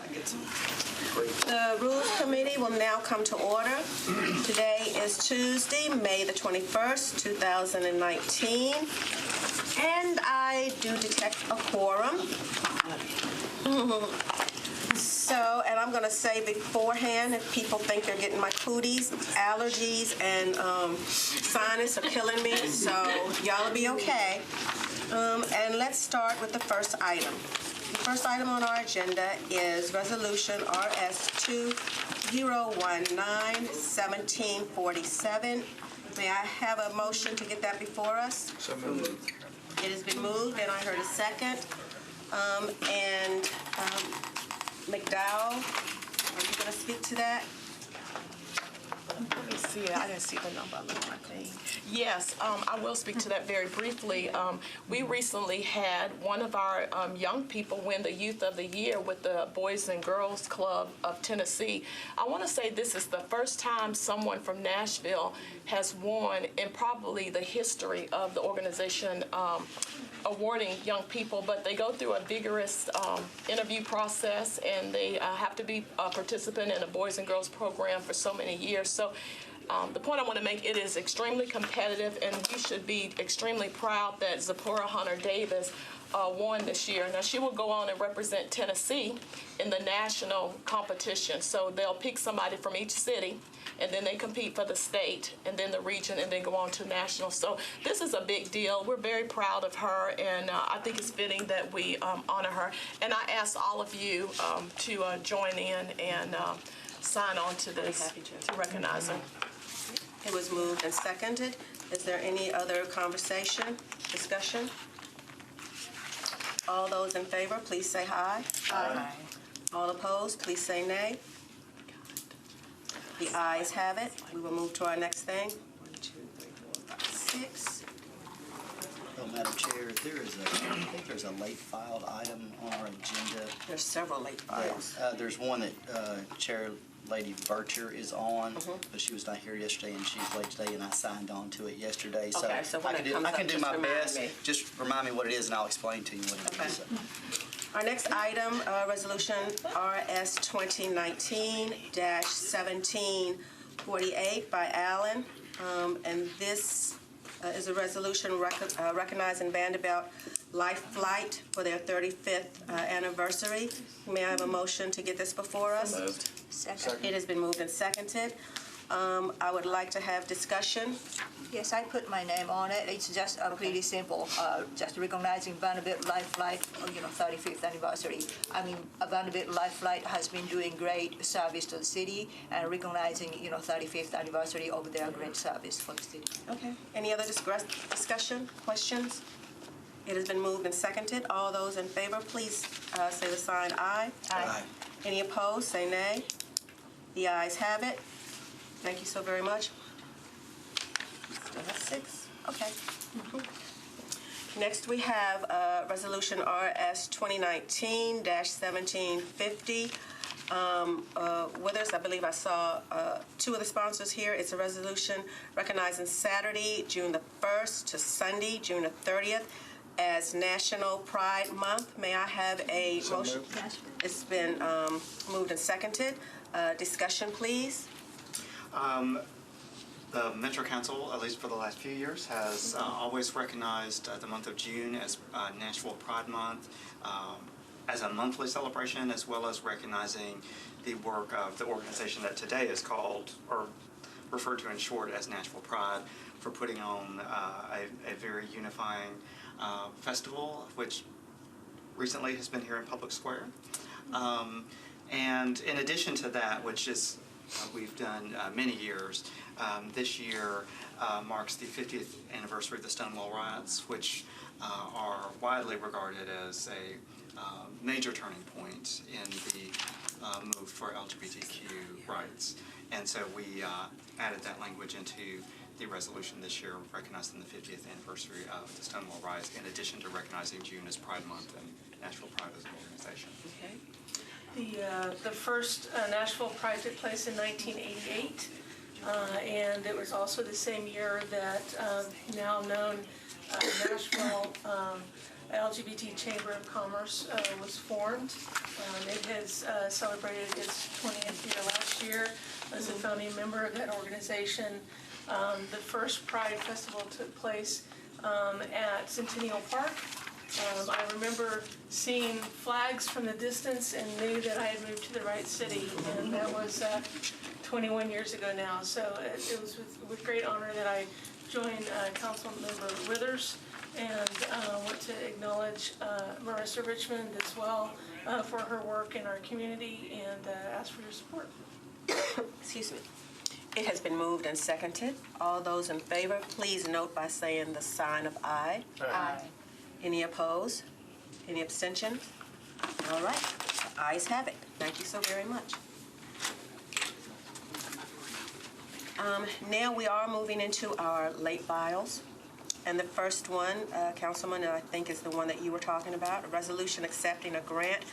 The Rules Committee will now come to order. Today is Tuesday, May the 21st, 2019, and I do detect a quorum. So, and I'm going to say beforehand, if people think they're getting my cooties, allergies and sinus are killing me, so y'all will be okay. And let's start with the first item. The first item on our agenda is Resolution RS 2019-1747. May I have a motion to get that before us? So moved. It has been moved, and I heard a second. McDowell, are you going to speak to that? Let me see it. I didn't see the number on my thing. Yes, I will speak to that very briefly. We recently had one of our young people win the Youth of the Year with the Boys and Girls Club of Tennessee. I want to say this is the first time someone from Nashville has won in probably the history of the organization awarding young people, but they go through a vigorous interview process, and they have to be a participant in a Boys and Girls program for so many years. So the point I want to make, it is extremely competitive, and we should be extremely proud that Zipporah Hunter-Davis won this year. Now, she will go on and represent Tennessee in the national competition. So they'll pick somebody from each city, and then they compete for the state, and then the region, and then go on to national. So this is a big deal. We're very proud of her, and I think it's fitting that we honor her. And I ask all of you to join in and sign on to this to recognize her. It was moved and seconded. Is there any other conversation, discussion? All those in favor, please say aye. Aye. All opposed, please say nay. The ayes have it. We will move to our next thing. 1, 2, 3, 4, 5, 6. Well, Madam Chair, I think there's a late filed item on our agenda. There's several late files. There's one that Chair Lady Bircher is on, but she was not here yesterday, and she's late today, and I signed on to it yesterday. Okay, so when it comes I up, can do just my remind best. me. Just remind me what it is, and I'll explain to you what it is. Our next item, Resolution RS 2019-1748 by Allen, and this is a resolution recognizing Vanderbilt Life Flight for their 35th anniversary. May I have a motion to get this before us? So moved. Second. It has been moved and seconded. I would like to have discussion. Yes, I put my name on it. It's just really simple, just recognizing Vanderbilt Life Flight, 35th anniversary. I mean, Vanderbilt Life Flight has been doing great service to the city, and recognizing, 35th anniversary of their great service for the city. Okay. Any other discussion, questions? It has been moved and seconded. All those in favor, please say the sign aye. Aye. Any opposed, say nay. The ayes have it. Thank you so very much. Still have 6. Okay. Next, we have Resolution RS 2019-1750. Withers, I believe I saw 2 of the sponsors here. It's a resolution recognizing Saturday, June the 1st to Sunday, June the 30th as National Pride Month. May I have a motion? It's been moved and seconded. Discussion, please. The Metro Council, at least for the last few years, has always recognized the month of June as Nashville Pride Month as a monthly celebration, as well as recognizing the work of the organization that today is called, or referred to in short as Nashville Pride, for putting on a very unifying festival, which recently has been here in Public Square. And in addition to that, which is we've done many years, this year marks the 50th anniversary of the Stonewall Riots, which are widely regarded as a major turning point in the move for LGBTQ rights. And so we added that language into the resolution this year, recognizing the 50th anniversary of the Stonewall Riots, in addition to recognizing June as Pride Month and Nashville Pride as an organization. Okay. The first Nashville Pride took place in 1988, and it was also the same year that now known Nashville LGBT Chamber of Commerce was formed. It has celebrated its 20th year last year as a founding member of that organization. The first Pride Festival took place at Centennial Park. I remember seeing flags from the distance and knew that I had moved to the right city, and that was 21 years ago now. So it was with great honor that I joined Councilmember Withers and want to acknowledge Marissa Richmond as well for her work in our community and ask for your support. Excuse me. It has been moved and seconded. All those in favor, please note by saying the sign of aye. Aye. Any opposed? Any abstentions? All right, the ayes have it. Thank you so very much. Now we are moving into our late files. And the first one, Councilman, I think is the one that you were talking about, a resolution accepting a grant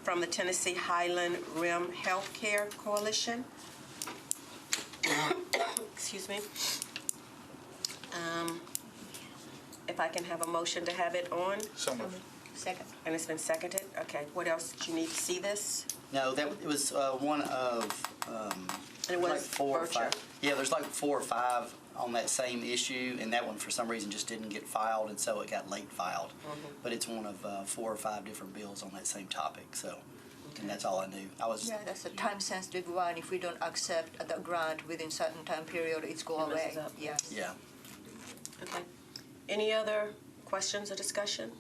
from the Tennessee Highland Rim Healthcare Coalition. Excuse me. If I can have a motion to have it on, So moved. Second. and it's been seconded. Okay, what else did you need to see this? No, it was one of, And it like was 4 or 5. Berkshire. Yeah, there's like 4 or 5 on that same issue, and that one for some reason just didn't get filed, and so it got late filed. But it's one of 4 or 5 different bills on that same topic, so, and that's all I knew. Yeah, that's a time-sensitive one. If we don't accept the grant within certain time period, it's go It messes away. up. Yes. Yeah. Okay. Any other questions or discussion?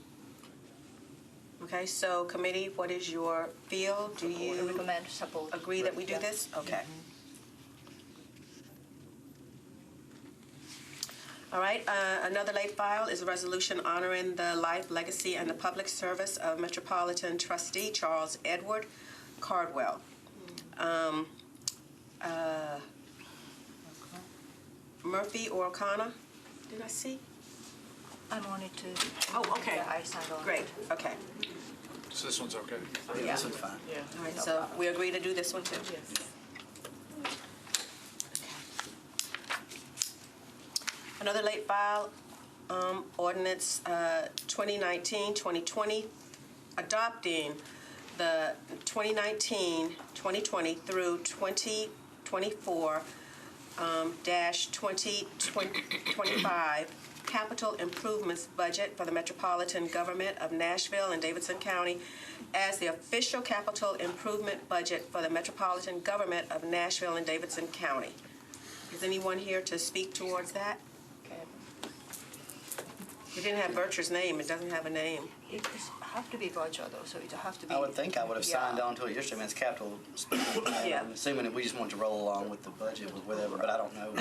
Okay, so committee, what is your feel? Do We you recommend support. agree that we do Yeah. this? Okay. All right, another late file is a resolution honoring the life, legacy, and the public service of Metropolitan trustee Charles Edward Cardwell. Murphy or O'Connor, did I see? I'm on it too. Oh, okay. Yeah, I signed on. Great, okay. So this one's okay? Yeah, this one's fine. Yeah. All right, so we agree to do this one too? Yes. Another late file, ordinance 2019-2020, adopting the 2019-2020 through 2024 -2025 capital improvements budget for the Metropolitan Government of Nashville and Davidson County as the official capital improvement budget for the Metropolitan Government of Nashville and Davidson County. Is anyone here to speak towards that? It didn't have Berkshire's name. It doesn't have a name. It have to be virtual though, so it have to be. I would think I would have signed Yeah. on to it yesterday. I mean, it's capital. Yeah. I'm assuming that we just wanted to roll along with the budget or whatever, but I don't know.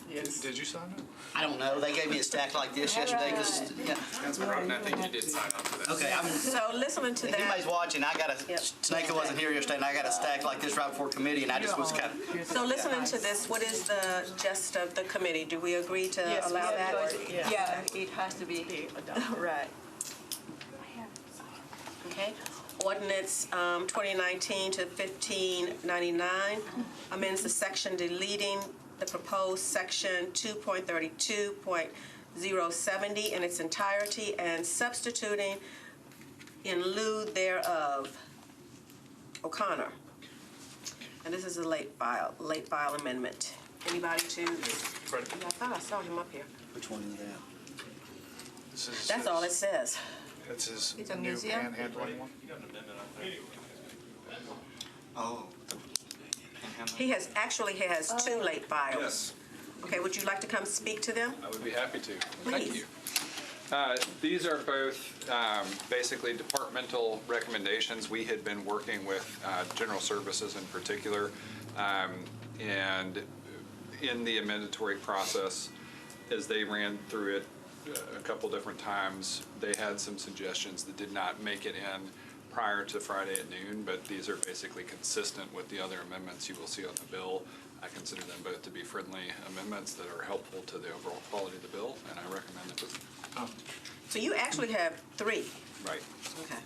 Did you sign it? I don't know. They gave me a stack like this yesterday because, yeah. Councilman Roden, I think you did sign up for that. Okay, So listening to if anybody's that, watching, I got Yep. Snake wasn't here yesterday, and I got a stack like this right before committee, and I just was kind of. so listening to this, what is the gist of the committee? Do we agree to Yes, we allow have that? budget, yeah. Yeah, it has to be. Be adopted. Right. Okay. Ordinance 2019 to 1599 amends the section deleting the proposed section 2.32.070 in its entirety and substituting in lieu thereof O'Connor. And this is a late file amendment. Anybody to? Yeah, I thought I saw him up here. Which one is that? This is That's all it says. It's his It's a new museum? panhandling one? Oh. He has two late files. Yes, Okay, would you like to come speak to them? I would be happy to. Please. Thank you. These are both basically departmental recommendations. We had been working with General Services in particular, and in the amendatory process, as they ran through it a couple different times, they had some suggestions that did not make it in prior to Friday at noon, but these are basically consistent with the other amendments you will see on the bill. I consider them both to be friendly amendments that are helpful to the overall quality of the bill, and I recommend it. So you actually have three. Right. Okay.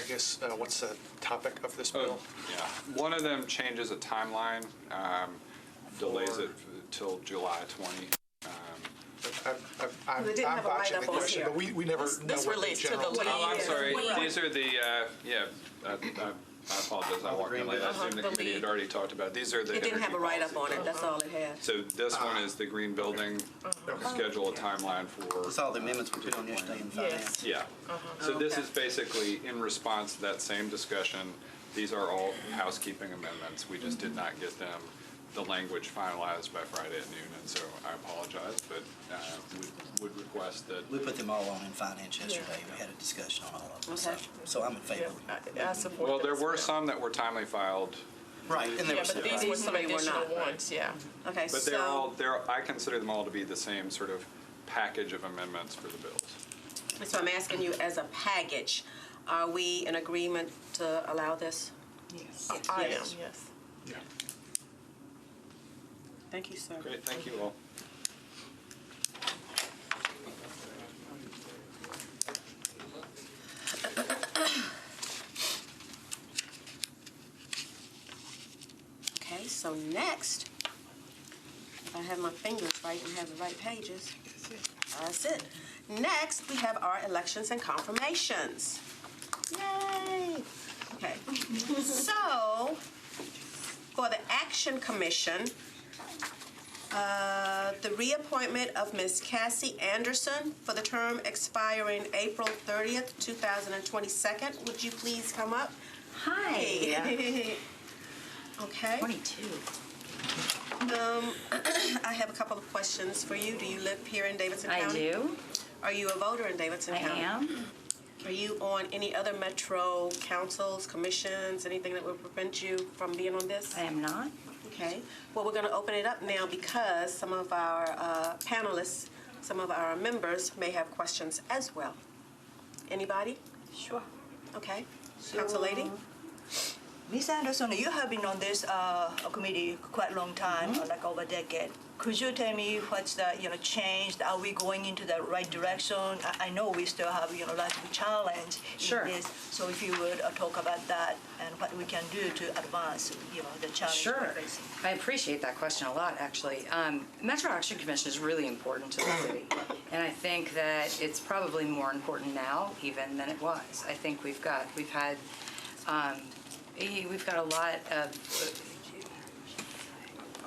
I guess, what's the topic of this bill? Yeah. One of them changes a timeline, delays it till July 20. I'm They didn't have a botching the write-up on question, here. but we never know This what the relates to the general. lead. Oh, I'm sorry. Yeah. These are the, I apologize. I walked in late. I assumed the the committee had lead. already talked about. These are the It didn't have a energy write-up on policy. it, that's all it had. So this one is the green building, schedule a timeline for. That's all the amendments we put on yesterday in finance. Yeah. So this Okay. is basically in response to that same discussion. These are all housekeeping amendments. We just did not get them, the language finalized by Friday at noon, and so I apologize, but would request that. We put them all on in finance yesterday. We had a discussion on all of them. Okay. So I'm in favor. I support Well, that there as were well. some that were timely filed, Right, and there Yeah, was but these were some These three were additional not, right. ones, yeah. Okay, but I consider them all to be the same sort of package of amendments for the bills. so I'm asking you as a package, are we in agreement to allow this? Yes. I am, Yes. yes. Yeah. Thank you, sir. Great, thank you all. Okay, so next, if I have my fingers right and have the right pages, that's it. Next, we have our elections and confirmations. Yay! Okay, so for the Action Commission, the reappointment of Ms. Cassie Anderson for the term expiring April 30th, 2022. Would you please come up? Hi. Okay. 22. I have a couple of questions for you. Do you live here in Davidson I County? do. Are you a voter in Davidson I County? am. Are you on any other metro councils, commissions, anything that would prevent you from being on this? I am not. Okay. Well, we're going to open it up now because some of our panelists, some of our members may have questions as well. Anybody? Sure. Okay. Council lady? Ms. Anderson, you have been on this committee quite a long time, like over a decade. Could you tell me what's the changed? Are we going into the right direction? I know we still have lots of challenge Sure. in this. So if you would talk about that and what we can do to advance the challenge Sure. we're facing. I appreciate that question a lot, actually. Metro Action Commission is really important to the city, and I think that it's probably more important now even than it was. I think we've got a lot of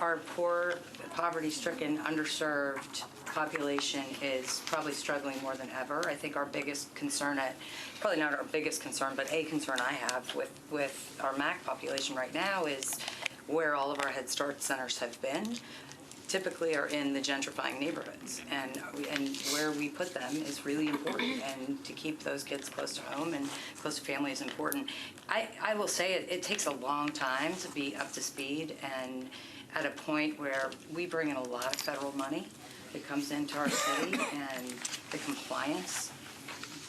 our poor, poverty-stricken, underserved population is probably struggling more than ever. I think our biggest concern probably not our biggest concern, but a concern I have with our MAC population right now is where all of our Head Start centers have been. Typically are in the gentrifying neighborhoods, and where we put them is really important, and to keep those kids close to home and close to family is important. I will say it takes a long time to be up to speed and at a point where we bring in a lot of federal money that comes into our city, and the compliance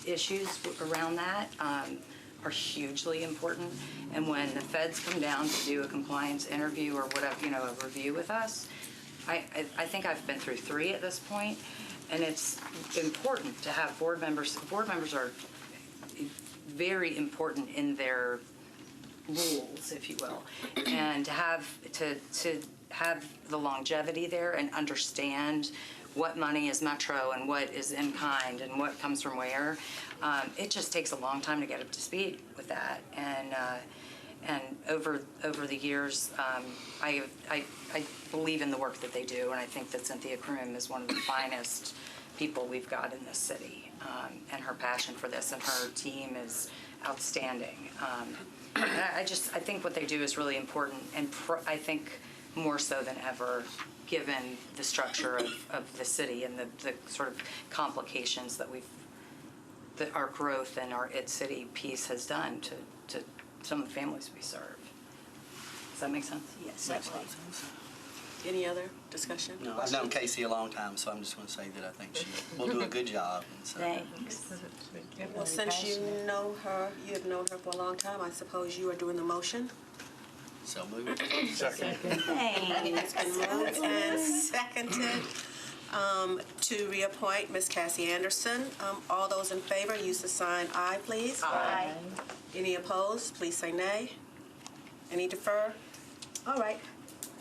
issues around that are hugely important. And when the feds come down to do a compliance interview or whatever, a review with us, I think I've been through 3 at this point, and it's important to have board members. Board members are very important in their rules, if you will, and to have the longevity there and understand what money is Metro and what is in kind and what comes from where. It just takes a long time to get up to speed with that, and over the years, I believe in the work that they do, and I think that Cynthia Krum is one of the finest people we've got in this city, and her passion for this and her team is outstanding. And I think what they do is really important, and I think more so than ever, given the structure of the city and the sort of complications that our growth and our It City piece has done to some of the families we serve. Does that make sense? Yes, Makes a lot absolutely. of sense. Any other discussion? No, I've known Casey a long time, so I'm just going to say that I think she will do a good job. And so. Thanks. Well, since you have known her for a long time, I suppose you are doing the motion. So move. Second. It's been moved and seconded to reappoint Ms. Cassie Anderson. All those in favor, use the sign aye, please. Aye. Any opposed, please say nay. Any defer? All right.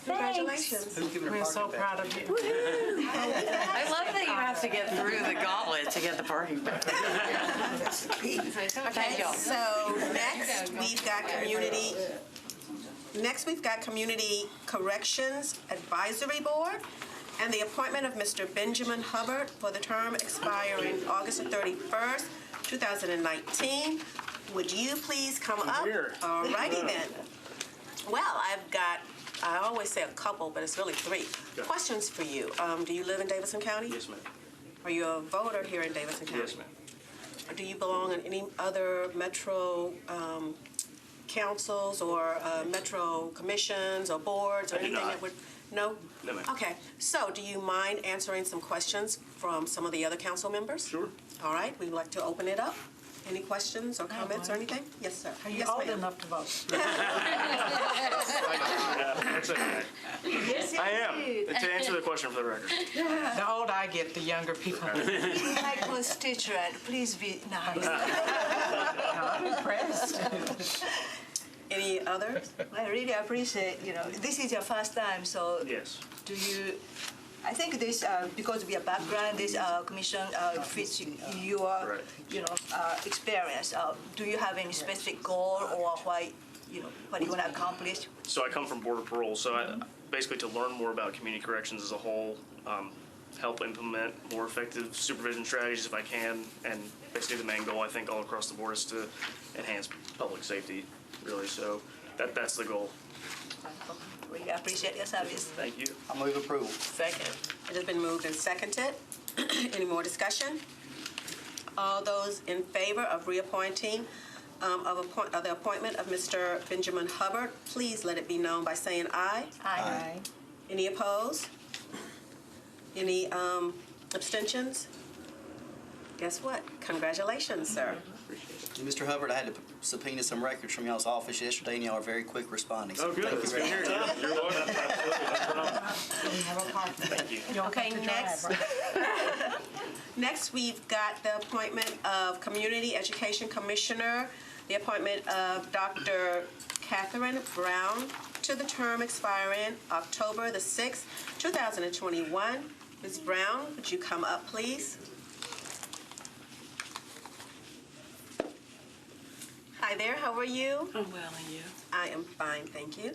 Congratulations. Who's giving her We're so parking proud back? of you. I love that you have to get through the gauntlet to get the parking back. Thank y'all. So next we've got Community Corrections Advisory Board and the appointment of Mr. Benjamin Hubbard for the term expiring August 31st, 2019. Would you please come up? All righty then. Well, I always say a couple, but it's really three. Questions for you. Do you live in Davidson County? Yes, ma'am. Are you a voter here in Davidson County? Yes, ma'am. Do you belong in any other metro councils or metro commissions or boards or I do anything not. that would? No? No, ma'am. Okay. So do you mind answering some questions from some of the other council members? Sure. All right. We'd like to open it up. Any questions or comments or anything? Yes, sir. Are you Yes, old ma'am. enough to vote? That's okay. I am. To answer the question for the record. The older I get, the younger people. My constituent, please be nice. I'm impressed. Any others? I really appreciate, this is your first time, so Yes. do you, I think this, because of your background, this commission fits your, Right. experience. Do you have any specific goal or what you want to accomplish? So I come from Border Parole, so basically to learn more about community corrections as a whole, help implement more effective supervision strategies if I can, and basically the main goal I think all across the board is to enhance public safety, really. So that's the goal. Really appreciate your service. Thank you. I move approval. Second. It has been moved and seconded. Any more discussion? All those in favor of reappointing of the appointment of Mr. Benjamin Hubbard, please let it be known by saying aye. Aye. Any opposed? Any abstentions? Guess what? Congratulations, sir. And Mr. Hubbard, I had to subpoena some records from y'all's office yesterday, and y'all are very quick responding. So Oh, good. thank you It's very been here, much. Tom. You're welcome. Absolutely. No problem. Thank you. Okay, next we've got the appointment of Community Education Commissioner, the appointment of Dr. Catherine Brown to the term expiring October the 6th, 2021. Ms. Brown, would you come up, please? Hi there, how are you? I'm well, and you? I am fine, thank you.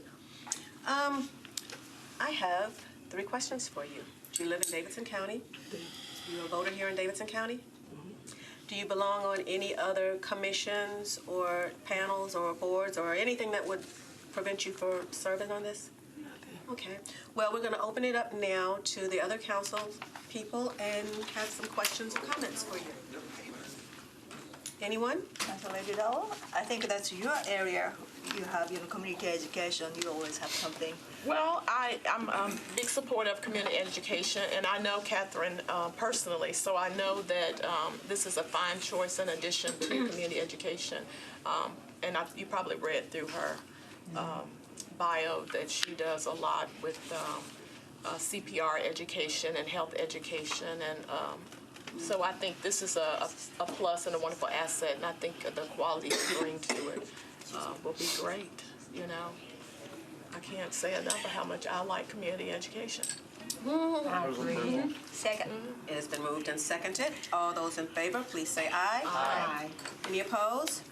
I have 3 questions for you. Do you live in Davidson County? You're a voter here in Davidson County? Do you belong on any other commissions or panels or boards or anything that would prevent you from serving on this? Nothing. Okay. Well, we're going to open it up now to the other council people and have some questions or comments for you. Anyone? Councilor Dowell, I think that's your area. You have, community education. You always have something. Well, I'm a big supporter of community education, and I know Catherine personally, so I know that this is a fine choice in addition to community education. And you probably read through her bio that she does a lot with CPR education and health education, and so I think this is a plus and a wonderful asset, and I think the quality you bring to it will be great, I can't say enough of how much I like community education. I agree. Second. It has been moved and seconded. All those in favor, please say aye. Aye. Any opposed?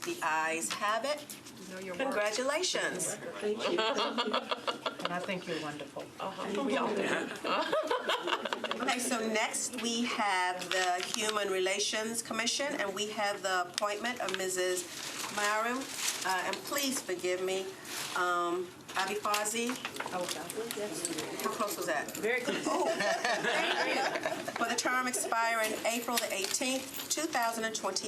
The ayes have it. You know your work. Congratulations. Thank you. And I think you're wonderful. We all do. Okay, so next we have the Human Relations Commission, and we have the appointment of Mrs. Myram, and please forgive me, Abby Fozzie. How close was that? Very close. For the term expiring April the 18th, 2022.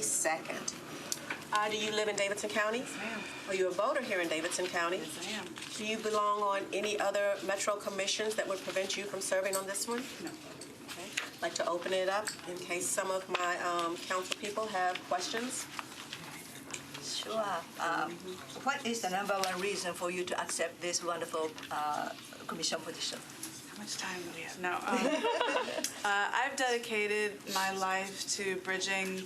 Do you live in Davidson County? Yes, ma'am. Are you a voter here in Davidson County? Yes, I am. Do you belong on any other metro commissions that would prevent you from serving on this one? No. Okay. I'd like to open it up in case some of my council people have questions. Sure. What is the number one reason for you to accept this wonderful commission position? How much time do we have? No. I've dedicated my life to bridging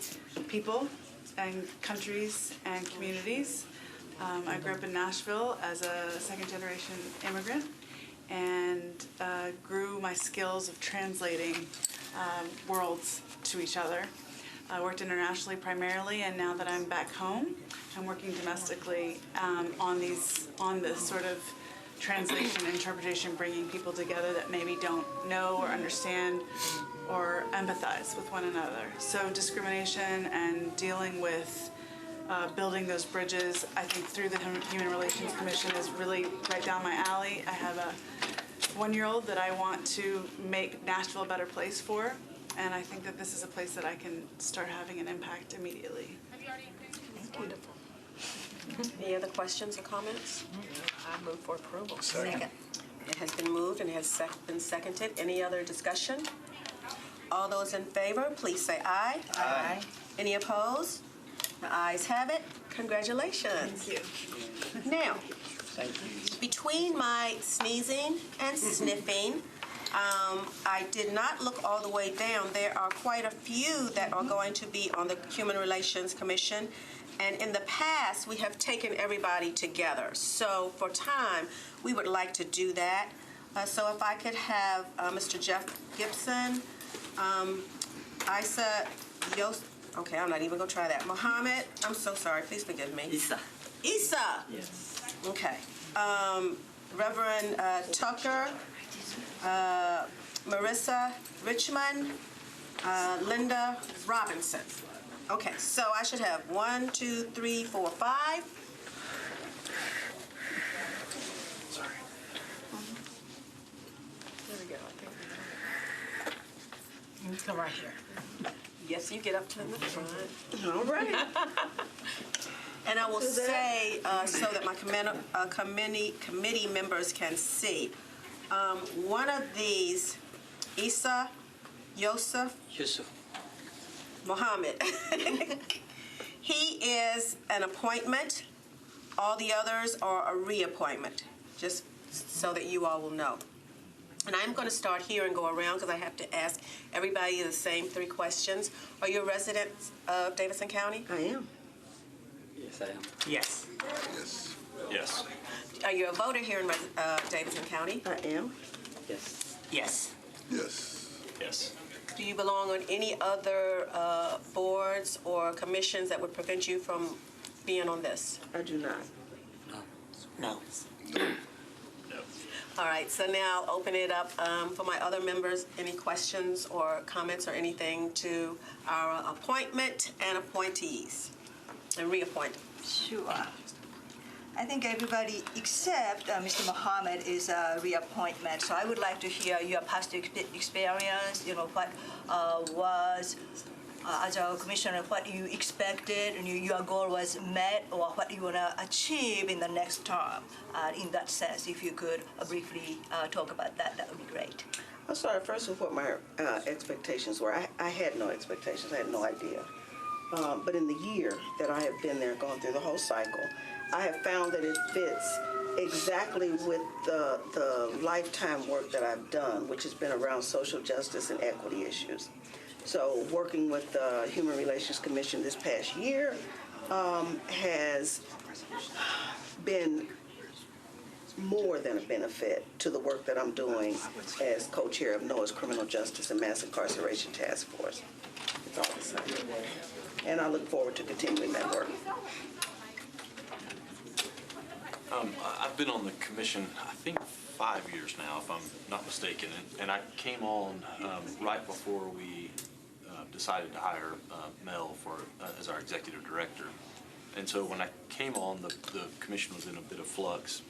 people and countries and communities. I grew up in Nashville as a second-generation immigrant, and grew my skills of translating worlds to each other. I worked internationally primarily, and now that I'm back home, I'm working domestically on this sort of translation, interpretation, bringing people together that maybe don't know or understand or empathize with one another. So discrimination and dealing with building those bridges, I think through the Human Relations Commission is really right down my alley. I have a 1-year-old that I want to make Nashville a better place for, and I think that this is a place that I can start having an impact immediately. Wonderful. Any other questions or comments? I move for approval. Second. It has been moved and it has been seconded. Any other discussion? All those in favor, please say aye. Aye. Any opposed? The ayes have it. Congratulations. Thank you. Now, Thank you. between my sneezing and sniffing, I did not look all the way down. There are quite a few that are going to be on the Human Relations Commission. And in the past, we have taken everybody together. So for time, we would like to do that. So if I could have Mr. Jeff Gibson, Isa Yost, okay, I'm not even gonna try that. Mohammed, I'm so sorry, please forgive me. Isa. Isa. Yes. Okay. Reverend Tucker, Marissa Richmond, Linda Robinson. Okay, so I should have 1, 2, 3, 4, 5. Sorry. There we go. I think You come right here. Yes, you get up to the front. All right. And I will say, so that my committee members can see, one of these, Isa Yosef Yusuf. Mohammed, he is an appointment. All the others are a reappointment, just so that you all will know. And I'm going to start here and go around because I have to ask everybody the same 3 questions. Are you a resident of Davidson County? I am. Yes, I am. Yes. Yes. Are you a voter here in Davidson County? I am. Yes. Yes. Yes. Do you belong on any other boards or commissions that would prevent you from being on this? I do not. No. All right, so now I'll open it up for my other members. Any questions or comments or anything to our appointment and appointees and reappoint? Sure. I think everybody except Mr. Mohammed is a reappointment. So I would like to hear your past experience, what was, as a commissioner, what you expected and your goal was met, or what you want to achieve in the next term. In that sense, if you could briefly talk about that, that would be great. I'll start first with what my expectations were. I had no expectations. I had no idea. But in the year that I have been there, gone through the whole cycle, I have found that it fits exactly with the lifetime work that I've done, which has been around social justice and equity issues. So working with the Human Relations Commission this past year has been more than a benefit to the work that I'm doing as co-chair of NOAA's Criminal Justice and Mass Incarceration Task Force. It's all the same. And I look forward to continuing that work. I've been on the commission, I think, 5 years now, if I'm not mistaken, and I came on right before we decided to hire Mel as our executive director. And so when I came on, the commission was in a bit of flux.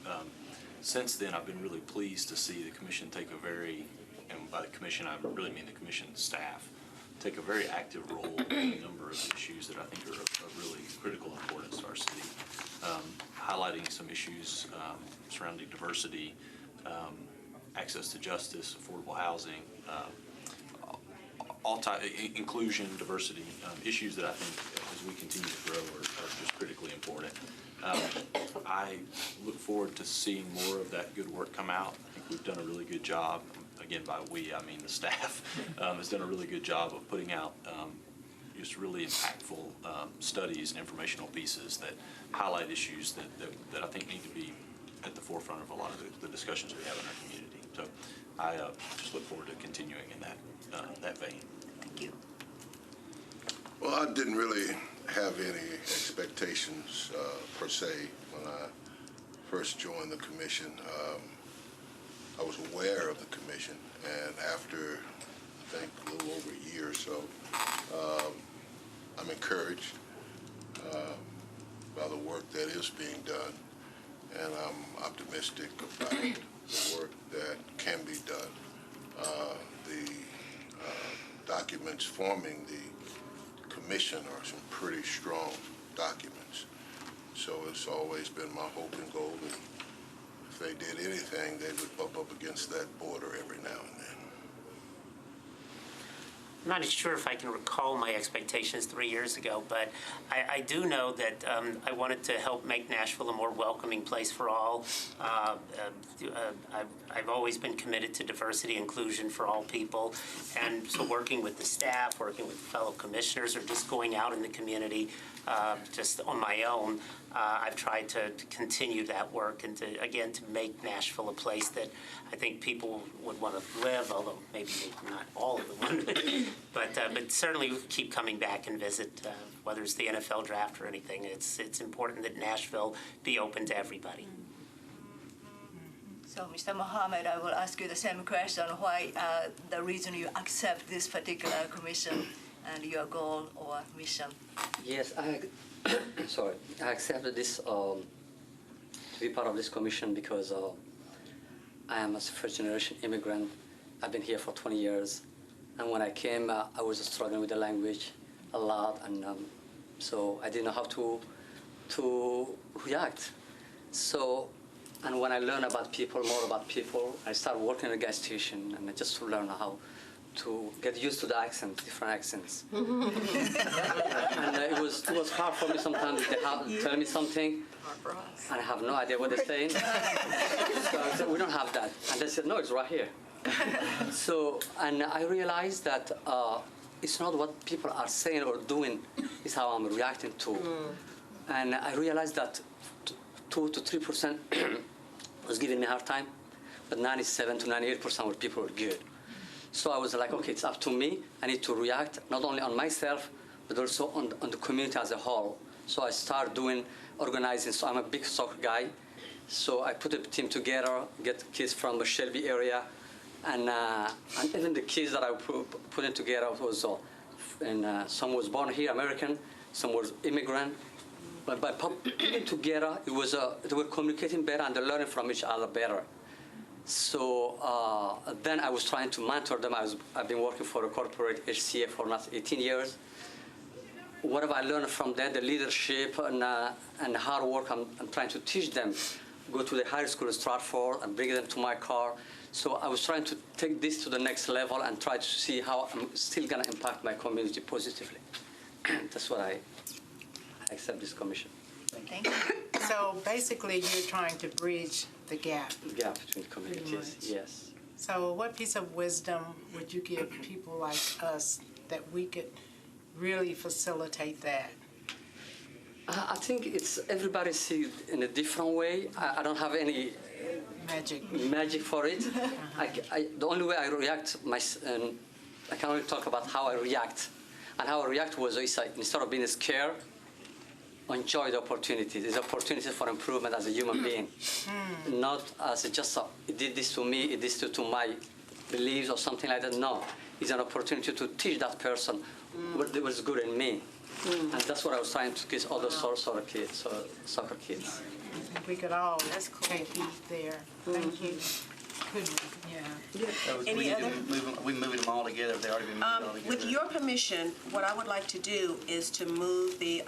Since then, I've been really pleased to see the commission take a very, and by the commission I really mean the commission staff, take a very active role in a number of issues that I think are of really critical importance to our city. Highlighting some issues surrounding diversity, access to justice, affordable housing, inclusion, diversity, issues that I think as we continue to grow are just critically important. I look forward to seeing more of that good work come out. I think we've done a really good job. Again, by we, I mean the staff has done a really good job of putting out just really impactful studies and informational pieces that highlight issues that I think need to be at the forefront of a lot of the discussions we have in our community. So I just look forward to continuing in that vein. Thank you. Well, I didn't really have any expectations per se when I first joined the commission. I was aware of the commission, and after, I think, a little over a year or so, I'm encouraged by the work that is being done, and I'm optimistic about the work that can be done. The documents forming the commission are some pretty strong documents. So it's always been my hope and goal that if they did anything, they would bump up against that border every now and then. I'm not sure if I can recall my expectations 3 years ago, but I do know that I wanted to help make Nashville a more welcoming place for all. I've always been committed to diversity inclusion for all people, and so working with the staff, working with fellow commissioners, or just going out in the community just on my own, I've tried to continue that work and to make Nashville a place that I think people would want to live, although maybe not all of them would, but certainly keep coming back and visit, whether it's the NFL draft or anything. It's important that Nashville be open to everybody. So, Mr. Mohammed, I will ask you the same question. Why the reason you accept this particular commission and your goal or mission? Yes, I accepted this to be part of this commission because I am a first-generation immigrant. I've been here for 20 years, and when I came, I was struggling with the language a lot, and so I didn't know how to react. So, and when I learned about people, more about people, I started working at a gas station, and just to learn how to get used to the accents, different accents. And it was hard for me sometimes. They tell me something, and I have no idea what they're saying. So I said, we don't have that. And they said, no, it's right here. So, and I realized that it's not what people are saying or doing, it's how I'm reacting to. And I realized that 2 to 3% was giving me a hard time, but 97 to 98% of people were good. So I was like, okay, it's up to me. I need to react not only on myself, but also on the community as a whole. So I started organizing. So I'm a big soccer guy. So I put a team together, get kids from the Shelby area, and even the kids that I put in together was, some was born here, American, some was immigrant. But by putting together, it was they were communicating better and they're learning from each other better. So then I was trying to mentor them. I've been working for a corporate HCA for last 18 years. Whatever I learned from them, the leadership and hard work, I'm trying to teach them. Go to the high school in Stratford and bring them to my car. So I was trying to take this to the next level and try to see how I'm still going to impact my community positively. That's what I accept this commission. Thank you. So basically, you're trying to bridge the gap. Gap between communities, yes. So what piece of wisdom would you give people like us that we could really facilitate that? I think it's everybody sees it in a different way. I don't have any magic for it. The only way I react, I can only talk about how I react. And how I react was instead of being scared, enjoy the opportunities. It's opportunity for improvement as a human being, not as just it did this to me, it did this to my beliefs or something like that. No, it's an opportunity to teach that person what was good in me, and that's what I was trying to teach other soccer kids. I think we could all take heed there. Thank you. We moving them all together. They already been moved all together. With your permission, what I would like to do is to move the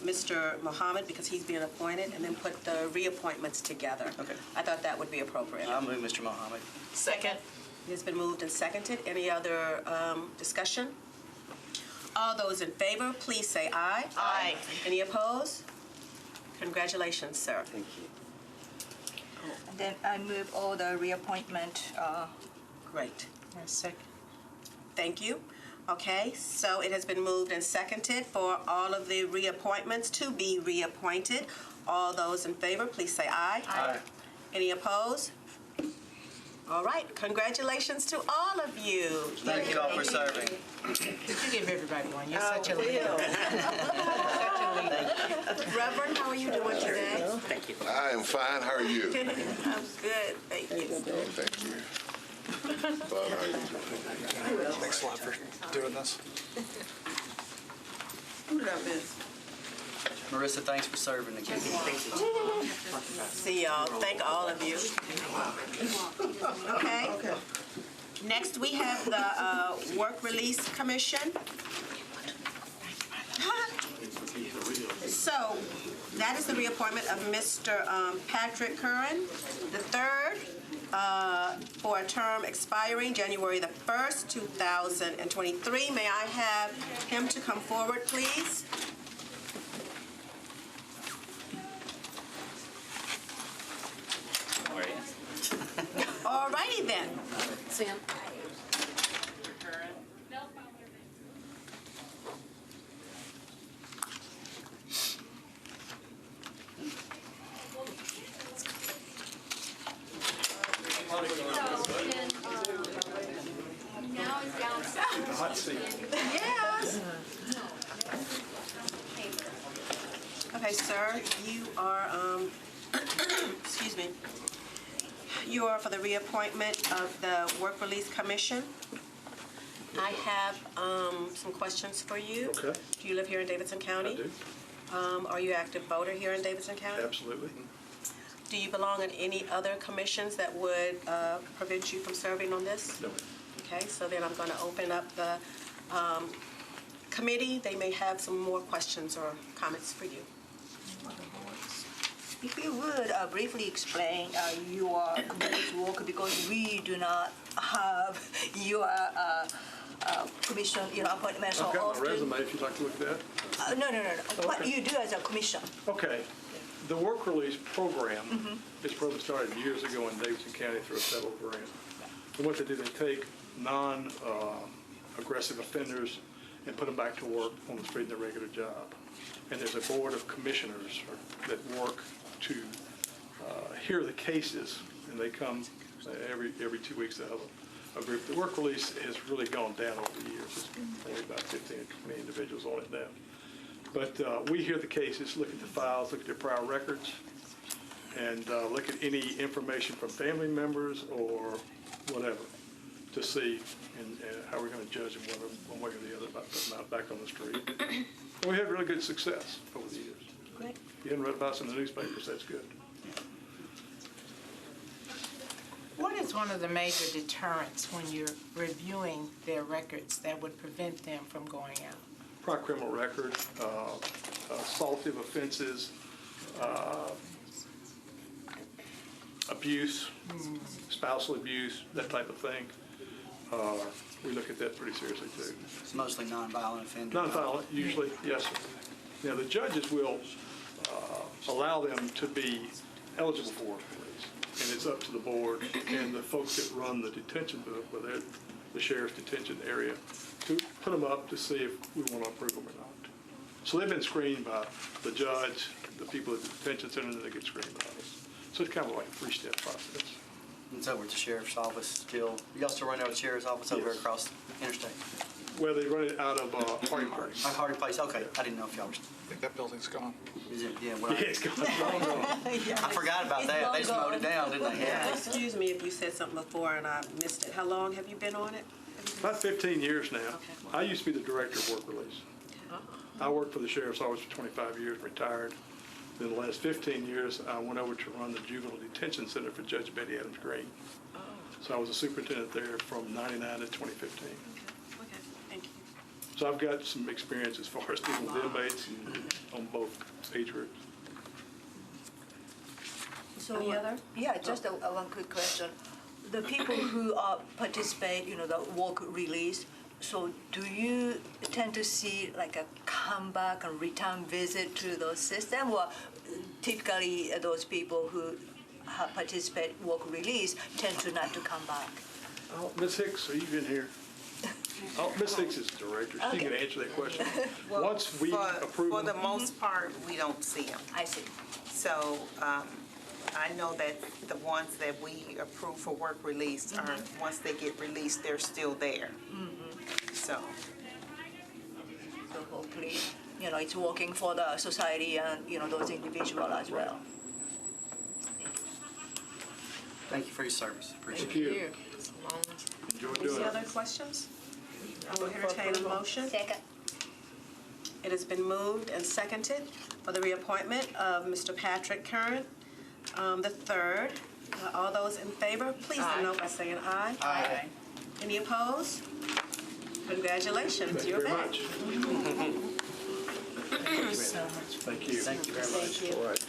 Mr. Mohammed, because he's being appointed, and then put the reappointments together. Okay. I thought that would be appropriate. I'll move Mr. Mohammed. Second. It's been moved and seconded. Any other discussion? All those in favor, please say aye. Aye. Any opposed? Congratulations, sir. Thank you. And then I move all the reappointment. Great. Second. Thank you. Okay, so it has been moved and seconded for all of the reappointments to be reappointed. All those in favor, please say aye. Aye. Any opposed? All right, congratulations to all of you. Thank you all for serving. You give everybody one. You're such a leader. Reverend, how are you doing today? Thank you. I am fine. How are you? I'm good, thank you. Thank you. Bob, how are you doing? Thanks a lot for doing this. Who did I miss? Marissa, thanks for serving again. See y'all. Thank all of you. Okay. Next, we have the Work Release Commission. So, that is the reappointment of Mr. Patrick Curran III for a term expiring January the 1st, 2023. May I have him to come forward, please? All righty then. Sam. Hot seat. Yes. Okay, sir, you are, excuse me. You are for the reappointment of the Work Release Commission. I have some questions for you. Okay. Do you live here in Davidson County? I do. Are you an active voter here in Davidson County? Absolutely. Do you belong in any other commissions that would prevent you from serving on this? No. Okay, so then I'm going to open up the committee. They may have some more questions or comments for you. If you would briefly explain your committee's work, because we do not have your commission, appointment so I've got often. my resume if you'd like to look at that. No. What you do as a commission? Okay. The work release program is probably started years ago in Davidson County through a federal grant. And what they do, they take non-aggressive offenders and put them back to work on the street in their regular job. And there's a board of commissioners that work to hear the cases, and they come every 2 weeks to have a group. The work release has really gone down over the years. It's only about 15 or 20 individuals on it now. But we hear the cases, look at the files, look at their prior records, and look at any information from family members or whatever to see and how we're going to judge them one way or the other about putting them out back on the street. And we had really good success over the years. Great. If you hadn't read about us in the newspapers, that's good. What is one of the major deterrents when you're reviewing their records that would prevent them from going out? Prior criminal record, assaultive offenses, abuse, spousal abuse, that type of thing. We look at that pretty seriously too. It's mostly nonviolent offenders. Nonviolent, usually, yes, sir. Now, the judges will allow them to be eligible for work release, and it's up to the board and the folks that run the detention, whether it's the sheriff's detention area, to put them up to see if we want to approve them or not. So they've been screened by the judge, the people at the detention center, and they get screened by us. So it's kind of like a three-step process. It's over at the sheriff's office still. Y'all still run out of the sheriff's office over across the interstate? Well, they run it out of Hardy Place. Hardy Place, okay. I didn't know if y'all were. I think that building's gone. Is it? Yeah, well, Yeah, it's gone. I forgot about that. They just mowed it down, didn't they? Yeah. Excuse me if you said something before and I missed it. How long have you been on it? About 15 years now. Okay. I used to be the director of work release. I worked for the sheriff's office for 25 years, retired. In the last 15 years, I went over to run the juvenile detention center for Judge Betty Adams Green. So I was a superintendent there from 99 to 2015. Okay, thank you. So I've got some experience as far as dealing with inmates on both age groups. So, Any other? Yeah, just one quick question. The people who participate, the work release, so do you tend to see like a comeback and return visit to those systems, or typically those people who participate work release tend to not to come back? Oh, Ms. Hicks, are you in here? Oh, Ms. Hicks is the director. She can answer that question. Once we approve For the them, most part, we don't see them. I see. So I know that the ones that we approve for work release are, once they get released, they're still there. So, So hopefully, it's working for the society and, those individuals as well. Thank you for your service. Appreciate it. Thank you. Enjoy doing Any it. other questions? I will entertain a motion. Second. It has been moved and seconded for the reappointment of Mr. Patrick Curran, the third. All those in favor, please denote by saying aye. Aye. Any opposed? Congratulations, Thank you you're very back. much. Thank you so much. Thank you. Thank you very much. Thank you. All right.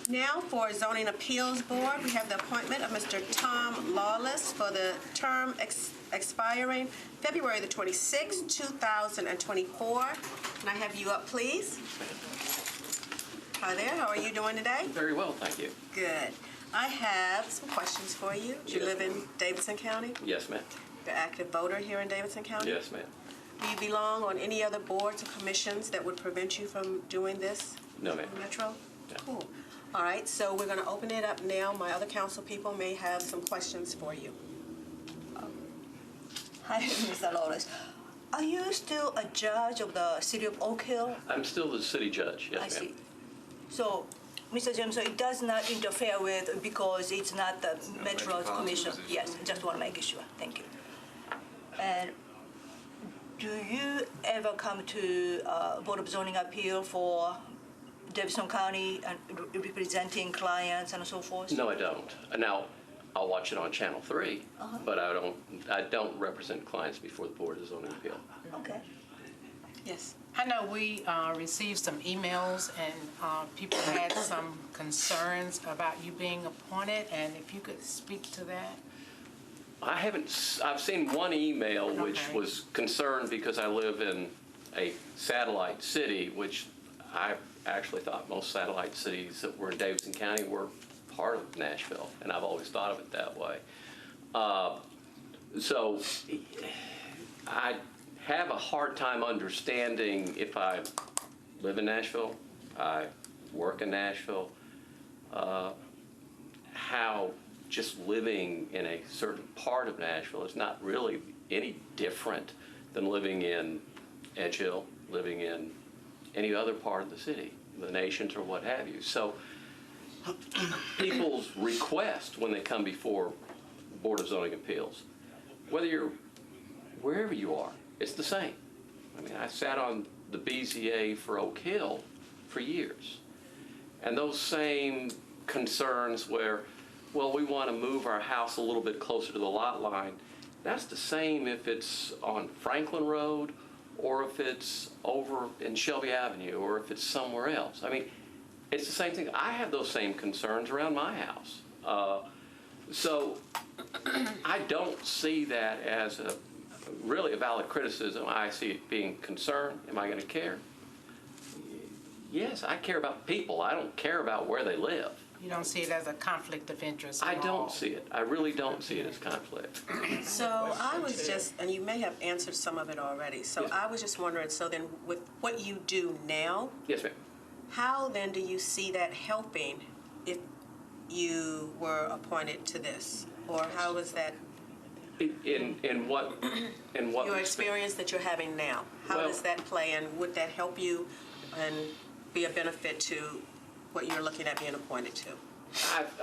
Now, for Zoning Appeals Board, we have the appointment of Mr. Tom Lawless for the term expiring February the 26th, 2024. Can I have you up, please? Hi there, how are you doing today? Very well, thank you. Good. I have some questions for you. You Yes. live in Davidson County? Yes, ma'am. You're an active voter here in Davidson County? Yes, ma'am. Do you belong on any other boards or commissions that would prevent you from doing this? No, ma'am. Metro? No. Cool. All right, so we're going to open it up now. My other council people may have some questions for you. Hi, Mr. Lawrence. Are you still a judge of the city of Oak Hill? I'm still the city judge, yes, I ma'am. see. So, Mr. James, so it does not interfere with, because it's not the Metro's commission? Yes, just want to make sure. Thank you. And do you ever come to Board of Zoning Appeal for Davidson County and representing clients and so forth? No, I don't. Now, I'll watch it on Channel 3, but I don't represent clients before the Board of Zoning Appeal. Okay. Yes. I know we received some emails and people had some concerns about you being appointed, and if you could speak to that. I've seen one email which Okay. was concerned because I live in a satellite city, which I actually thought most satellite cities that were in Davidson County were part of Nashville, and I've always thought of it that way. So I have a hard time understanding, if I live in Nashville, I work in Nashville, how just living in a certain part of Nashville is not really any different than living in Edge Hill, living in any other part of the city, the Nations or what have you. So people's request when they come before Board of Zoning Appeals, whether you're wherever you are, it's the same. I mean, I sat on the BZA for Oak Hill for years. And those same concerns where, well, we want to move our house a little bit closer to the lot line, that's the same if it's on Franklin Road or if it's over in Shelby Avenue or if it's somewhere else. I mean, it's the same thing. I have those same concerns around my house. So I don't see that as really a valid criticism. I see it being concern. Am I going to care? Yes, I care about people. I don't care about where they live. You don't see it as a conflict of interest I at all? don't see it. I really don't see it as conflict. So I was just, and you may have answered some of it already, so I was just wondering, so then with what you do now, Yes, ma'am. how then do you see that helping if you were appointed to this? Or how is that, In what your respect? experience that you're having now? How Well- does that play, and would that help you and be a benefit to what you're looking at being appointed to?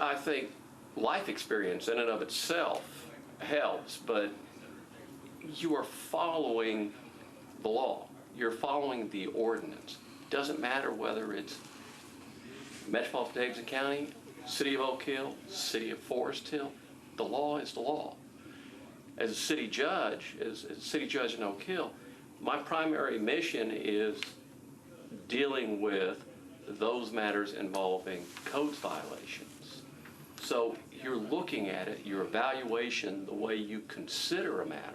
I think life experience in and of itself helps, but you are following the law. You're following the ordinance. Doesn't matter whether it's Metropolitan Davidson County, City of Oak Hill, City of Forest Hill. The law is the law. As a city judge, as a city judge in Oak Hill, my primary mission is dealing with those matters involving codes violations. So you're looking at it, your evaluation, the way you consider a matter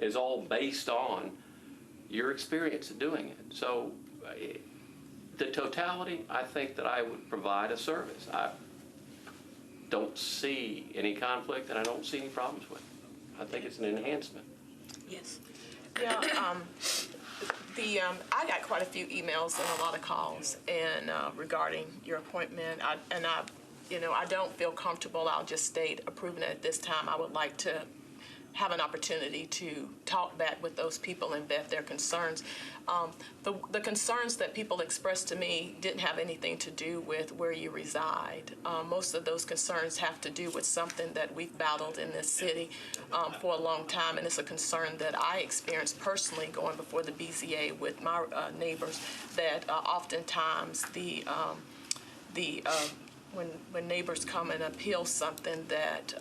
is all based on your experience of doing it. So the totality, I think that I would provide a service. I don't see any conflict and I don't see any problems with it. I think it's an enhancement. Yes. Yeah, I got quite a few emails and a lot of calls and regarding your appointment. I don't feel comfortable. I'll just state approving it at this time. I would like to have an opportunity to talk back with those people and vet their concerns. The concerns that people expressed to me didn't have anything to do with where you reside. Most of those concerns have to do with something that we've battled in this city for a long time, and it's a concern that I experienced personally going before the BZA with my neighbors, that oftentimes when neighbors come and appeal something that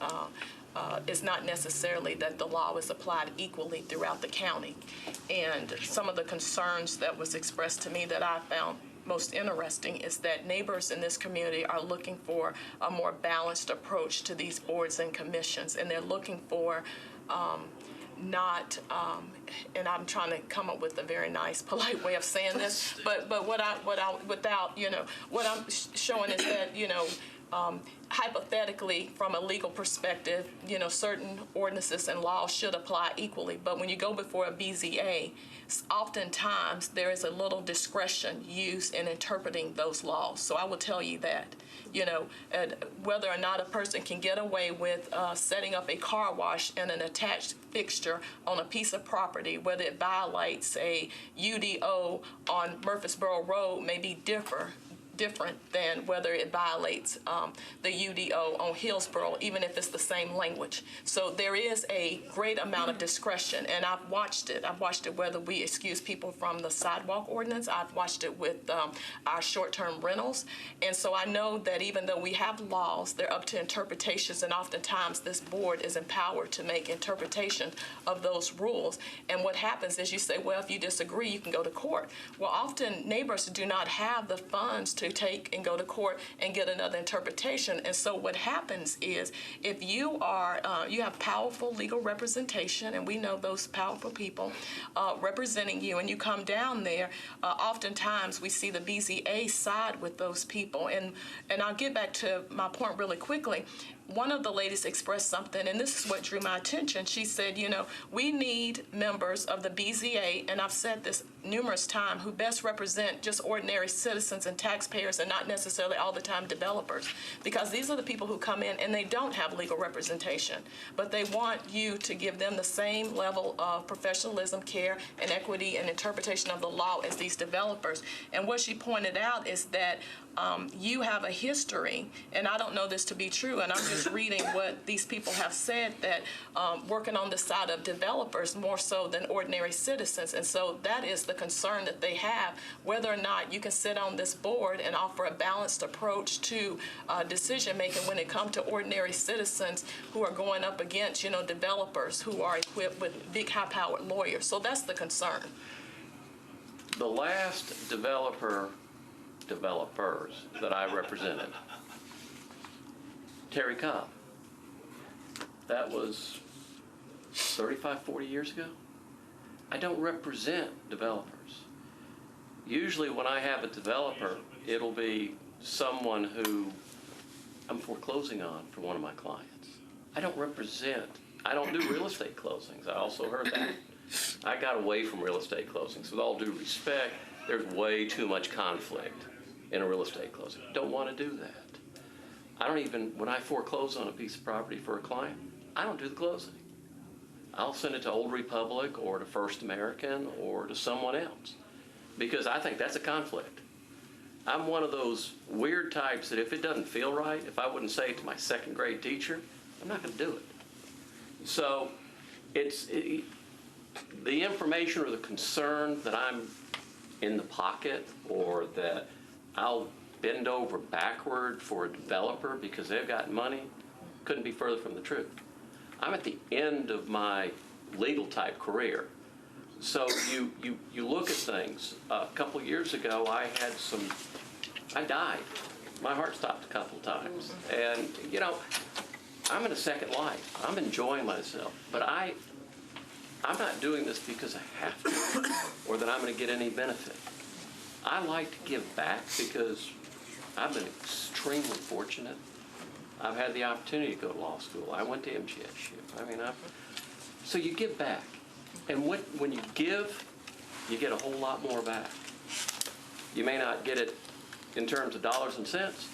is not necessarily that the law is applied equally throughout the county. And some of the concerns that was expressed to me that I found most interesting is that neighbors in this community are looking for a more balanced approach to these boards and commissions, and they're looking for and I'm trying to come up with a very nice, polite way of saying this, but what I'm showing is that, hypothetically, from a legal perspective, certain ordinances and laws should apply equally. But when you go before a BZA, oftentimes there is a little discretion used in interpreting those laws. So I will tell you that, whether or not a person can get away with setting up a car wash and an attached fixture on a piece of property, whether it violates a UDO on Murfreesboro Road, may be different than whether it violates the UDO on Hillsborough, even if it's the same language. So there is a great amount of discretion, and I've watched it. I've watched it whether we excuse people from the sidewalk ordinance. I've watched it with our short-term rentals. And so I know that even though we have laws, they're up to interpretations, and oftentimes this board is empowered to make interpretation of those rules. And what happens is you say, well, if you disagree, you can go to court. Well, often neighbors do not have the funds to take and go to court and get another interpretation. And so what happens is, if you are you have powerful legal representation, and we know those powerful people representing you, and you come down there, oftentimes we see the BZA side with those people. And I'll get back to my point really quickly. One of the ladies expressed something, and this is what drew my attention. She said, we need members of the BZA, and I've said this numerous times, who best represent just ordinary citizens and taxpayers, and not necessarily all the time developers, because these are the people who come in and they don't have legal representation, but they want you to give them the same level of professionalism, care, and equity and interpretation of the law as these developers. And what she pointed out is that you have a history, and I don't know this to be true, and I'm just reading what these people have said, that working on the side of developers more so than ordinary citizens. And so that is the concern that they have, whether or not you can sit on this board and offer a balanced approach to decision making when it comes to ordinary citizens who are going up against, developers who are equipped with big, high-powered lawyers. So that's the concern. The last developers that I represented, Terry Cobb, that was 35, 40 years ago. I don't represent developers. Usually when I have a developer, it'll be someone who I'm foreclosing on for one of my clients. I don't do real estate closings. I also heard that. I got away from real estate closings. With all due respect, there's way too much conflict in a real estate closing. Don't want to do that. When I foreclose on a piece of property for a client, I don't do the closing. I'll send it to Old Republic or to First American or to someone else, because I think that's a conflict. I'm one of those weird types that if it doesn't feel right, if I wouldn't say it to my second grade teacher, I'm not going to do it. So the information or the concern that I'm in the pocket, or that I'll bend over backward for a developer because they've got money, couldn't be further from the truth. I'm at the end of my legal type career. So you look at things. A couple of years ago, I died. My heart stopped a couple of times. And, I'm in a second life. I'm enjoying myself. But I'm not doing this because I have to, or that I'm going to get any benefit. I like to give back because I've been extremely fortunate. I've had the opportunity to go to law school. I went to MGSU. So you give back. And when you give, you get a whole lot more back. You may not get it in terms of dollars and cents,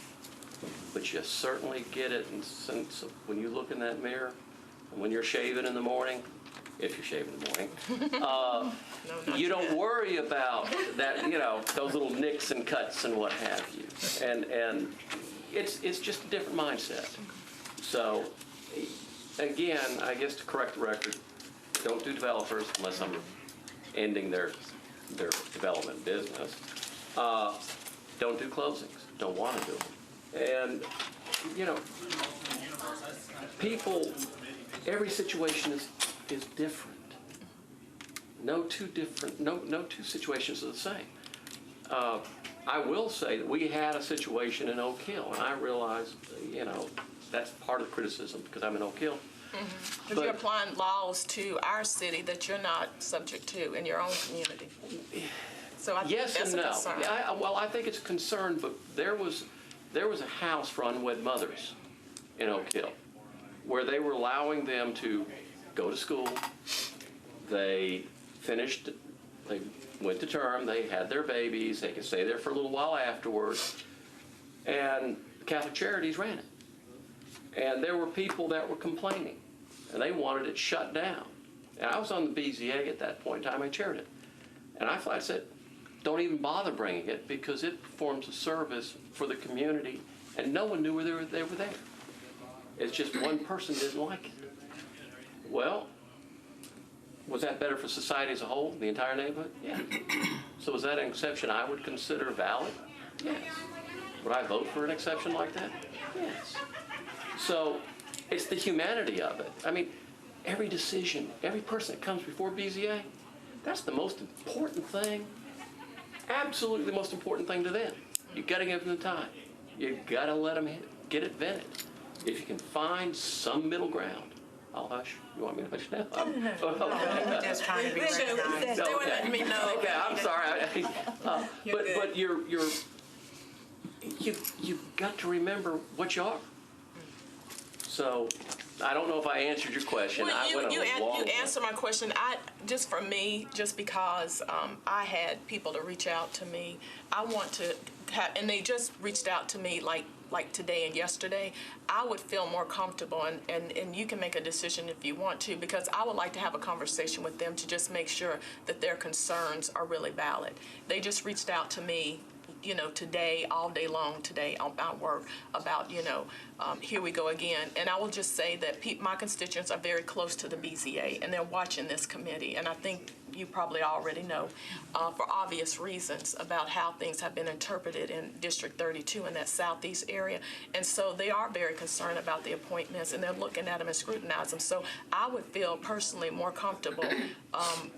but you certainly get it in the sense of when you look in that mirror, and when you're shaving in the morning, if you're shaving in the morning, you don't worry about that, those little nicks and cuts and what have you. And it's just a different mindset. So, again, I guess to correct the record, don't do developers unless I'm ending their development business. Don't do closings. Don't want to do them. And, people, every situation is different. No two situations are the same. I will say that we had a situation in Oak Hill, and I realized, that's part of the criticism because I'm in Oak Hill. But you're applying laws to our city that you're not subject to in your own community. So I think Yes that's and a no. concern. I think it's a concern, but there was a house for unwed mothers in Oak Hill where they were allowing them to go to school. They finished, they went to term, they had their babies, they could stay there for a little while afterwards, and Catholic Charities ran it. And there were people that were complaining, and they wanted it shut down. And I was on the BZA at that point in time, I chaired it. And I flat said, don't even bother bringing it because it performs a service for the community, and no one knew they were there. It's just one person didn't like it. Well, was that better for society as a whole, the entire neighborhood? Yeah. So was that an exception I would consider valid? Yes. Would I vote for an exception like that? Yes. So it's the humanity of it. I mean, every decision, every person that comes before BZA, that's the most important thing, absolutely the most important thing to them. You got to give them the time. You got to let them get it vetted. If you can find some middle ground, I'll hush. You want me to hush now? We're just trying to be recognized. They were letting me know. Okay, I'm sorry. But you've got to remember what you are. So I don't know if I answered your question. Well, you answered my question. Just for me, just because I had people to reach out to me, I want to have, and they just reached out to me like today and yesterday. I would feel more comfortable, and you can make a decision if you want to, because I would like to have a conversation with them to just make sure that their concerns are really valid. They just reached out to me, today, all day long today about work, about, here we go again. And I will just say that my constituents are very close to the BZA, and they're watching this committee. And I think you probably already know, for obvious reasons, about how things have been interpreted in District 32 in that southeast area. And so they are very concerned about the appointments, and they're looking at them and scrutinizing them. So I would feel personally more comfortable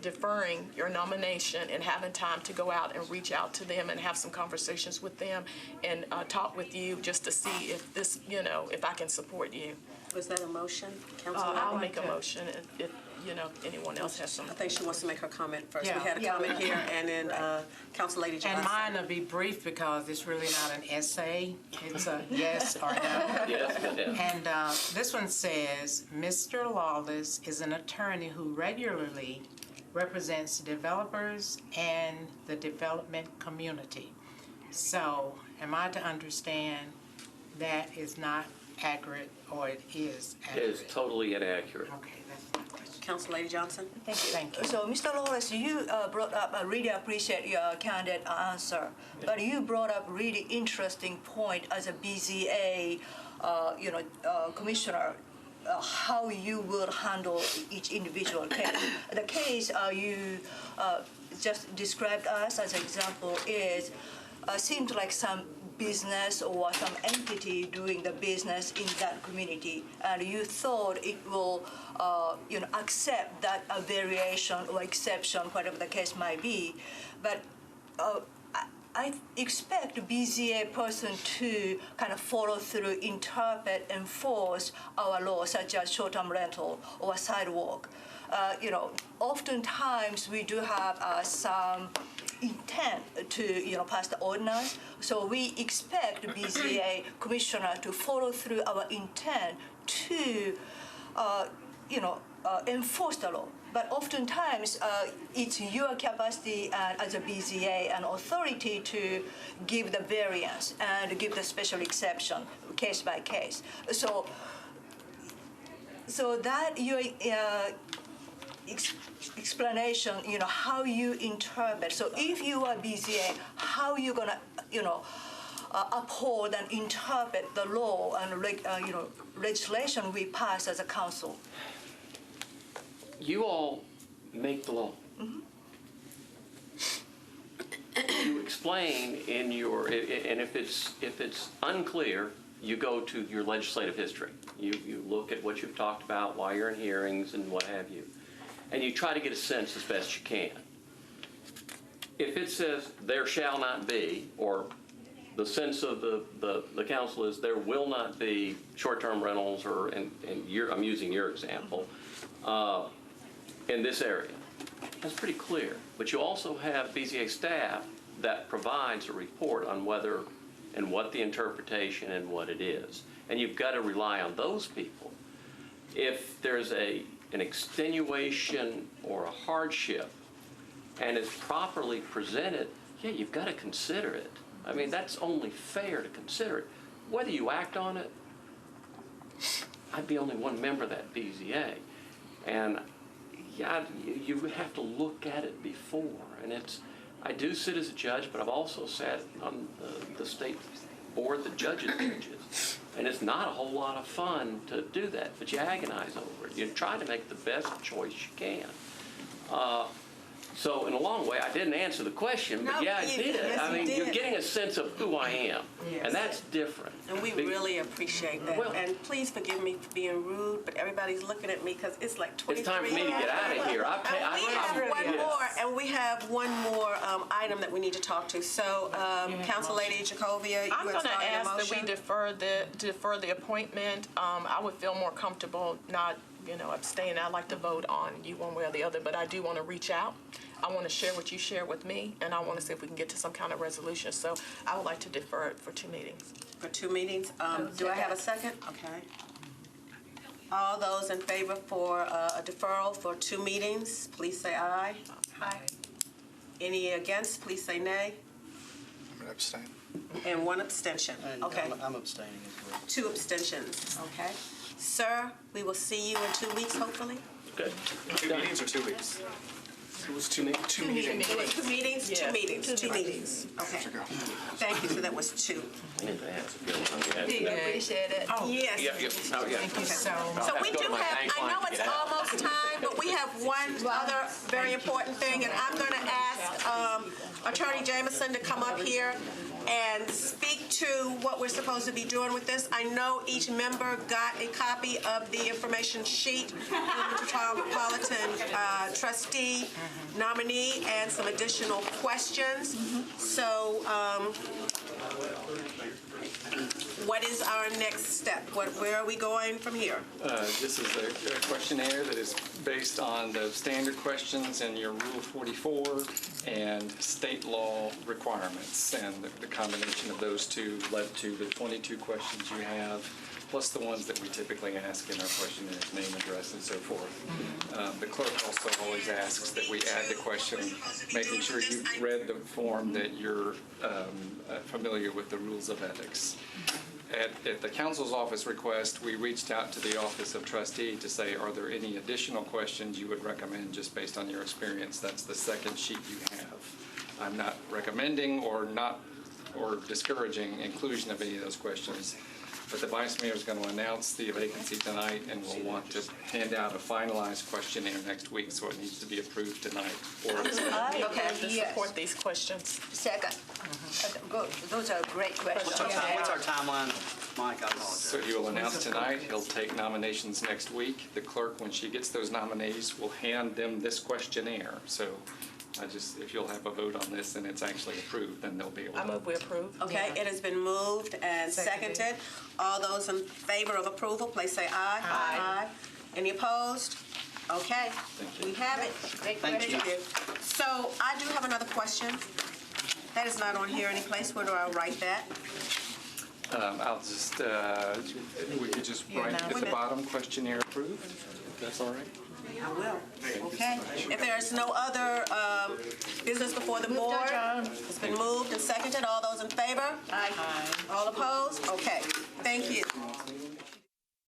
deferring your nomination and having time to go out and reach out to them and have some conversations with them and talk with you just to see if this, if I can support you. Was that a motion, Councilman? I'll make a motion if anyone else has something. I think she wants to make her comment first. Yeah. We had a comment here, and then Council Lady Johnson. And mine will be brief because it's really not an essay. It's a yes or no. Yes. And this one says, Mr. Lawless is an attorney who regularly represents developers and the development community. So, am I to understand that is not accurate, or it is accurate? It is totally inaccurate. Okay, that's my question. Council Lady Johnson. Thank you. So, Mr. Lawless, you brought up, I really appreciate your candid answer, but you brought up really interesting point as a BZA, commissioner, how you will handle each individual case. The case you just described us as an example is seemed like some business or some entity doing the business in that community, and you thought it will, accept that a variation or exception, whatever the case might be. But I expect the BZA person to kind of follow through, interpret, enforce our laws, such as short-term rental or sidewalk. Oftentimes we do have some intent to pass the ordinance, so we expect the BZA commissioner to follow through our intent to enforce the law. But oftentimes, it's your capacity as a BZA and authority to give the variance and give the special exception case by case. So that your explanation, how you interpret. So if you are BZA, how you gonna, uphold and interpret the law and legislation we pass as a council? You all make the law. You explain in your, and if it's unclear, you go to your legislative history. You look at what you've talked about, why you're in hearings and what have you, and you try to get a sense as best you can. If it says there shall not be, or the sense of the council is there will not be short-term rentals, or I'm using your example, in this area. That's pretty clear. But you also have BZA staff that provides a report on whether and what the interpretation and what it is. And you've got to rely on those people. If there's an extenuation or a hardship and it's properly presented, yeah, you've got to consider it. I mean, that's only fair to consider it. Whether you act on it, I'd be only one member of that BZA. And yeah, you have to look at it before. And I do sit as a judge, but I've also sat on the state board that judges judges. And it's not a whole lot of fun to do that, but you agonize over it. You try to make the best choice you can. So in a long way, I didn't answer the question, but yeah, I did. Yes, I mean, you did. you're getting a sense of who I am, and that's different. And we really appreciate that. And please forgive me for being rude, but everybody's looking at me because it's like 23. It's time for me to get out of here. We have one more item that we need to talk to. So, Council Lady Jacoviya, you I'm have going to started a ask that we motion. defer the appointment. I would feel more comfortable not, abstaining. I'd like to vote on you one way or the other, but I do want to reach out. I want to share what you share with me, and I want to see if we can get to some kind of resolution. So I would like to defer it for 2 meetings. For 2 meetings. Do I have a second? Okay. All those in favor for a deferral for 2 meetings, please say aye. Aye. Any against, please say nay. I'm going to abstain. And 1 abstention. And Okay. I'm abstaining as well. 2 abstentions. Okay. Sir, we will see you in 2 weeks, hopefully. Okay. 2 meetings or 2 weeks? It was two meetings. 2 meetings. 2 meetings? Yeah. 2 meetings. 2 meetings. Okay. Thank you. So that was 2. I need to ask if you Appreciate it. Yes. Thank you so much. So we do have, I know it's almost time, but we have one other very important thing, and I'm going to ask Attorney Jameson to come up here and speak to what we're supposed to be doing with this. I know each member got a copy of the information sheet from the Metropolitan trustee nominee and some additional questions. So what is our next step? Where are we going from here? This is a questionnaire that is based on the standard questions in your Rule 44 and state law requirements. And the combination of those two led to the 22 questions you have, plus the ones that we typically ask in our questionnaires, name, address, and so forth. The clerk also always asks that we add the question, making sure you've read the form, that you're familiar with the rules of ethics. At the council's office request, we reached out to the office of trustee to say, are there any additional questions you would recommend just based on your experience? That's the second sheet you have. I'm not recommending or discouraging inclusion of any of those questions, but the vice mayor is going to announce the vacancy tonight, and we'll want to hand out a finalized questionnaire next week, so it needs to be approved tonight. To support these questions. Second. Good. Those are great questions. What's our timeline, Mike? I apologize. So he will announce tonight. He'll take nominations next week. The clerk, when she gets those nominees, will hand them this questionnaire. So if you'll have a vote on this and it's actually approved, then they'll be able to. I move we approve. Okay, it has been moved and seconded. All those in favor of approval, please say aye. Aye. Any opposed? Okay, we have it. Thank you. So I do have another question. That is not on here anyplace. Where do I write that? I'll just, we could just write at the bottom, questionnaire approved. That's all right? I will. Okay. If there is no other business before the board, it's been moved and seconded. All those in favor? Aye. All opposed? Okay. Thank you.